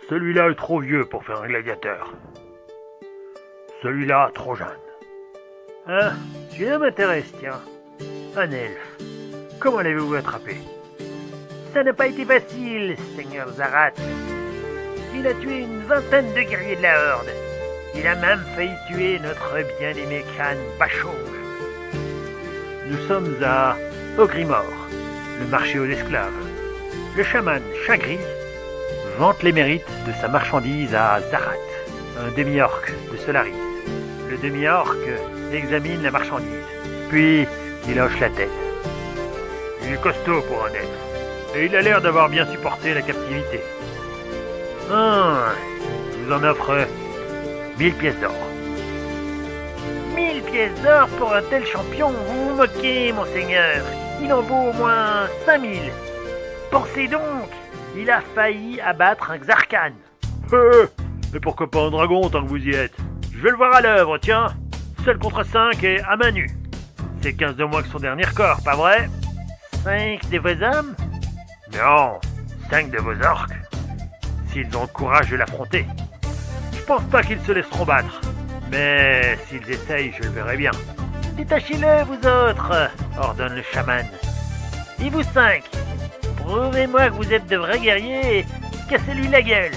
Celui-là est trop vieux pour faire un gladiateur. Celui-là, trop jeune. Ah, celui-là m'intéresse, tiens. Un elfe. Comment l'avez-vous attrapé? Ça n'a pas été facile, Seigneur Zarat. Il a tué une vingtaine de guerriers de la Horde. Il a même failli tuer notre bien-aimé Khan Bachung. Nous sommes à Ogrimor, le marché aux esclaves. Le chaman Chagri vante les mérites de sa marchandise à Zarat, un demi-orc de Solaris. Le demi-orc examine la marchandise, puis il hoche la tête. Il est costaud pour un elfe, et il a l'air d'avoir bien supporté la captivité. Je vous en offre 1000 pièces d'or. 1000 pièces d'or pour un tel champion? Vous vous moquez, monseigneur. Il en vaut au moins 5000. Pensez donc, il a failli abattre un Xarkan. Mais pourquoi pas un dragon tant que vous y êtes? Je vais le voir à l'œuvre, tiens. Seul contre 5 et à main nue. C'est 15 de moins que son dernier record, pas vrai? 5 de vos hommes? Non, 5 de vos orques. S'ils ont le courage de l'affronter. Je pense pas qu'ils se laisseront battre. Mais s'ils essayent, je le verrai bien. Détachez-le, vous autres, ordonne le chaman. Et vous 5, prouvez-moi que vous êtes de vrais guerriers et cassez-lui la gueule.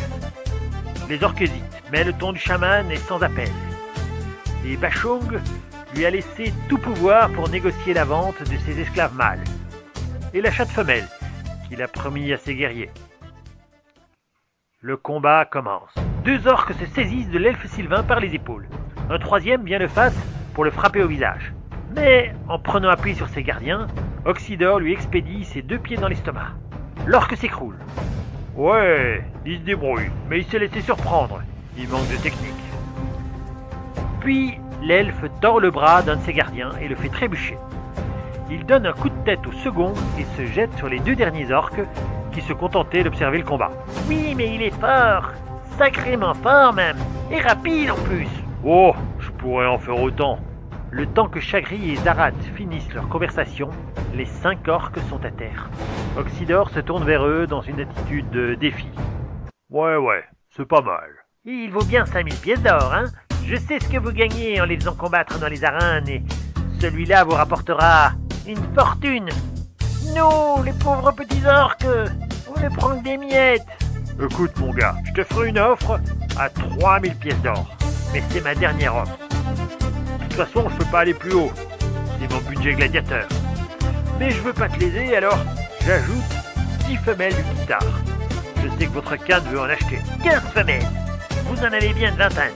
Les orques hésitent, mais le ton du chaman est sans appel. Et Bachung lui a laissé tout pouvoir pour négocier la vente de ses esclaves mâles et l'achat de femelles qu'il a promis à ses guerriers. Le combat commence. 2 orques se saisissent de l'elfe Sylvain par les épaules. Un troisième vient de face pour le frapper au visage. Mais, en prenant appui sur ses gardiens, Oxydore lui expédie ses 2 pieds dans l'estomac. L'orque s'écroule. Ouais, il se débrouille, mais il s'est laissé surprendre. Il manque de technique. Puis, l'elfe tord le bras d'un de ses gardiens et le fait trébucher. Il donne un coup de tête au second et se jette sur les 2 derniers orques qui se contentaient d'observer le combat. Oui, mais il est fort, sacrément fort même, et rapide en plus. Oh, je pourrais en faire autant. Le temps que Chagri et Zarat finissent leur conversation, les 5 orques sont à terre. Oxydore se tourne vers eux dans une attitude de défi. Ouais, c'est pas mal. Il vaut bien 5000 pièces d'or, hein? Je sais ce que vous gagnez en les faisant combattre dans les arènes et celui-là vous rapportera une fortune. Non, les pauvres petits orques, on ne prend que des miettes. Écoute mon gars, je te ferai une offre à 3000 pièces d'or. Mais c'est ma dernière offre. De toute façon, je peux pas aller plus haut. C'est mon budget gladiateur. Mais je veux pas te léser, alors j'ajoute 10 femelles du guitare. Je sais que votre canne veut en acheter. 15 femelles. Vous en avez bien une vingtaine.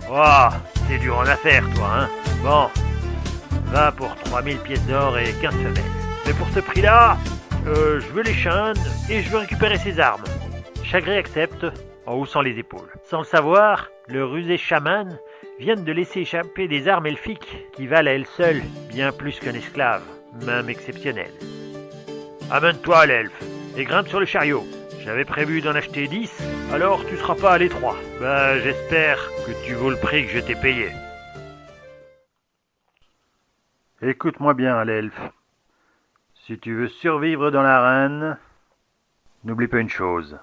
Oh, c'est dur en affaires, toi, hein. Bon, va pour 3000 pièces d'or et 15 femelles. Mais pour ce prix-là, je veux les chaînes et je veux récupérer ses armes. Chagri accepte en haussant les épaules. Sans le savoir, le rusé chaman vient de laisser échapper des armes elfiques qui valent à elles seules bien plus qu'un esclave, même exceptionnel. Amène-toi l'elfe et grimpe sur le chariot. J'avais prévu d'en acheter 10, alors tu seras pas à l'étroit. J'espère que tu vaux le prix que je t'ai payé. Écoute-moi bien, l'elfe. Si tu veux survivre dans l'arène, n'oublie pas une chose.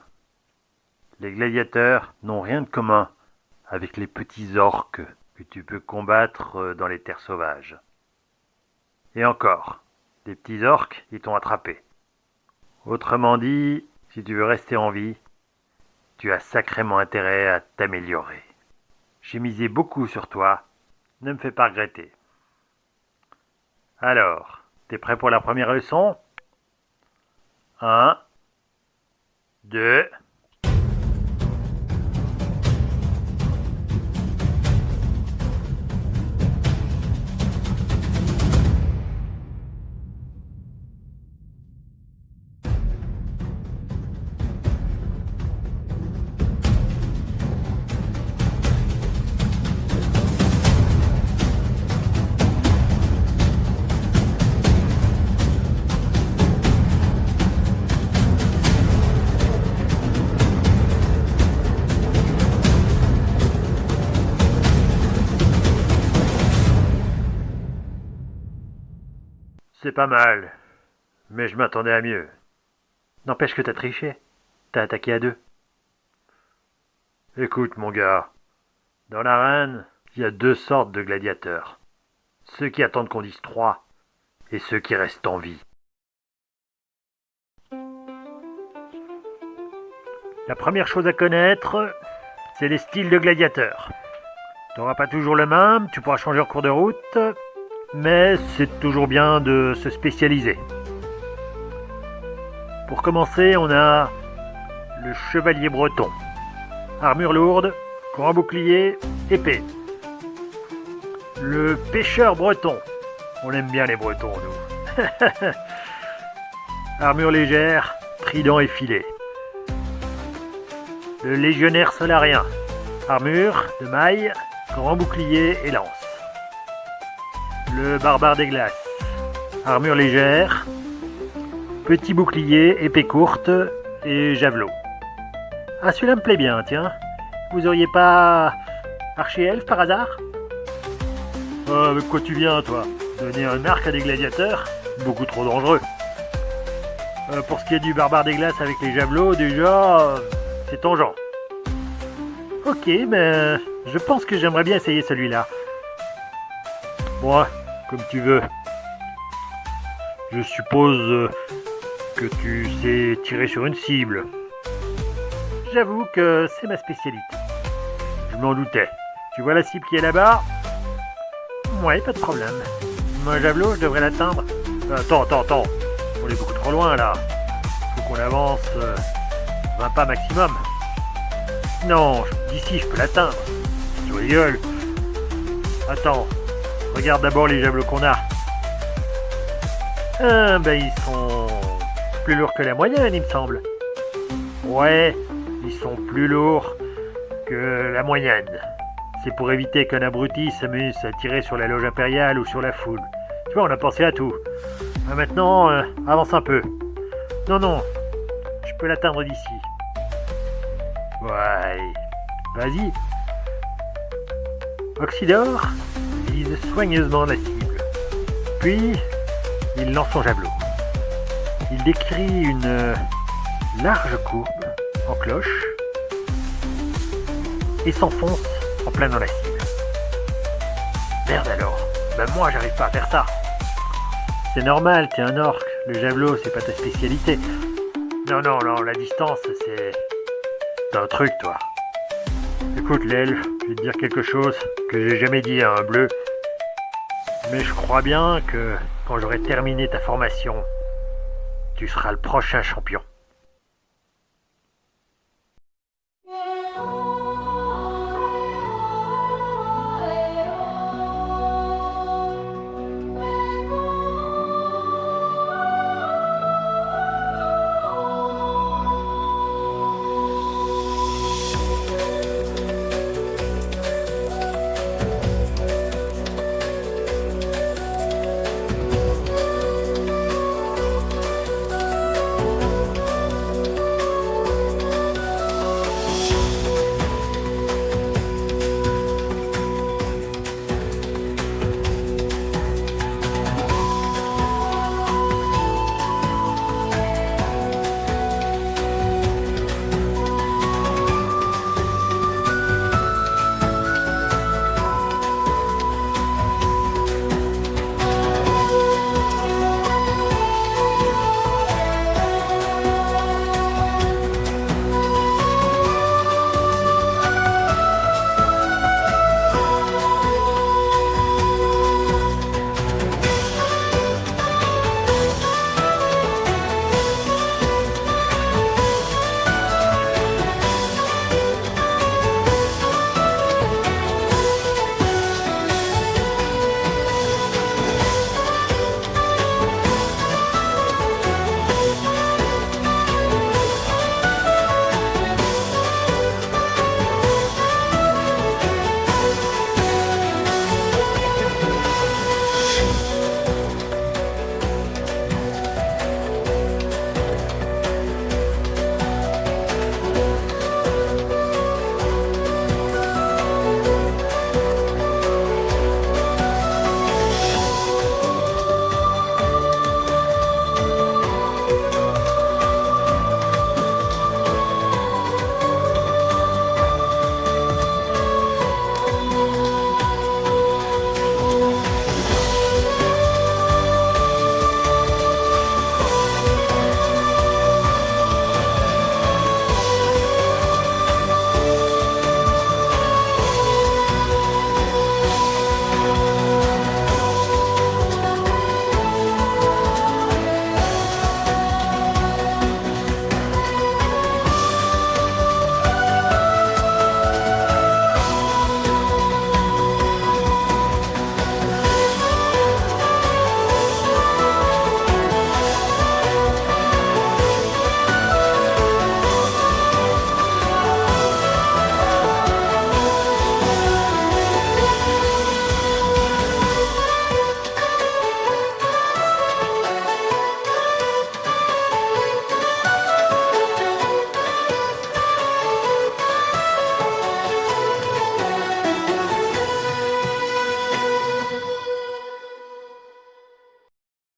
Les gladiateurs n'ont rien de commun avec les petits orques que tu peux combattre dans les terres sauvages. Et encore, les petits orques, ils t'ont attrapé. Autrement dit, si tu veux rester en vie, tu as sacrément intérêt à t'améliorer. J'ai misé beaucoup sur toi, ne me fais pas regretter. Alors, t'es prêt pour la première leçon? 1, 2... C'est pas mal, mais je m'attendais à mieux. N'empêche que t'as triché. T'as attaqué à 2. Écoute, mon gars, dans l'arène, il y a 2 sortes de gladiateurs. Ceux qui attendent qu'on dise 3 et ceux qui restent en vie. La première chose à connaître, c'est les styles de gladiateurs. Tu n'auras pas toujours le même, tu pourras changer en cours de route, mais c'est toujours bien de se spécialiser. Pour commencer, on a le chevalier breton. Armure lourde, grand bouclier, épée. Le pêcheur breton. On aime bien les bretons, nous. Armure légère, trident et filet. Le légionnaire solarien. Armure de maille, grand bouclier et lance. Le barbare des glaces. Armure légère, petit bouclier, épée courte et javelot. Ah, celui-là me plaît bien, tiens. Vous auriez pas archer-elfe par hasard? Avec quoi tu viens, toi? Donner un arc à des gladiateurs? Beaucoup trop dangereux. Pour ce qui est du barbare des glaces avec les javelots, déjà, c'est ton genre. Ok, mais je pense que j'aimerais bien essayer celui-là. Bon, comme tu veux. Je suppose que tu sais tirer sur une cible. J'avoue que c'est ma spécialité. Je m'en doutais. Tu vois la cible qui est là-bas? Ouais, pas de problème. Mon javelot, je devrais l'atteindre. Attends. On est beaucoup trop loin, là. Faut qu'on avance 20 pas maximum. Non, d'ici, je peux l'atteindre. Tu rigoles. Attends. Regarde d'abord les javelots qu'on a. Ils sont plus lourds que la moyenne, il me semble. Ouais, ils sont plus lourds que la moyenne. C'est pour éviter qu'un abruti s'amuse à tirer sur la loge impériale ou sur la foule. Tu vois, on a pensé à tout. Maintenant, avance un peu. Non, je peux l'atteindre d'ici. Ouais, vas-y. Oxydore vise soigneusement la cible. Puis, il lance son javelot. Il décrit une large courbe en cloche et s'enfonce en plein dans la cible. Merde alors, même moi j'arrive pas à faire ça. C'est normal, t'es un orc, le javelot c'est pas ta spécialité. Non, la distance c'est un truc toi. Écoute l'elfe, je vais te dire quelque chose que j'ai jamais dit à un bleu. Mais je crois bien que quand j'aurai terminé ta formation, tu seras le prochain champion.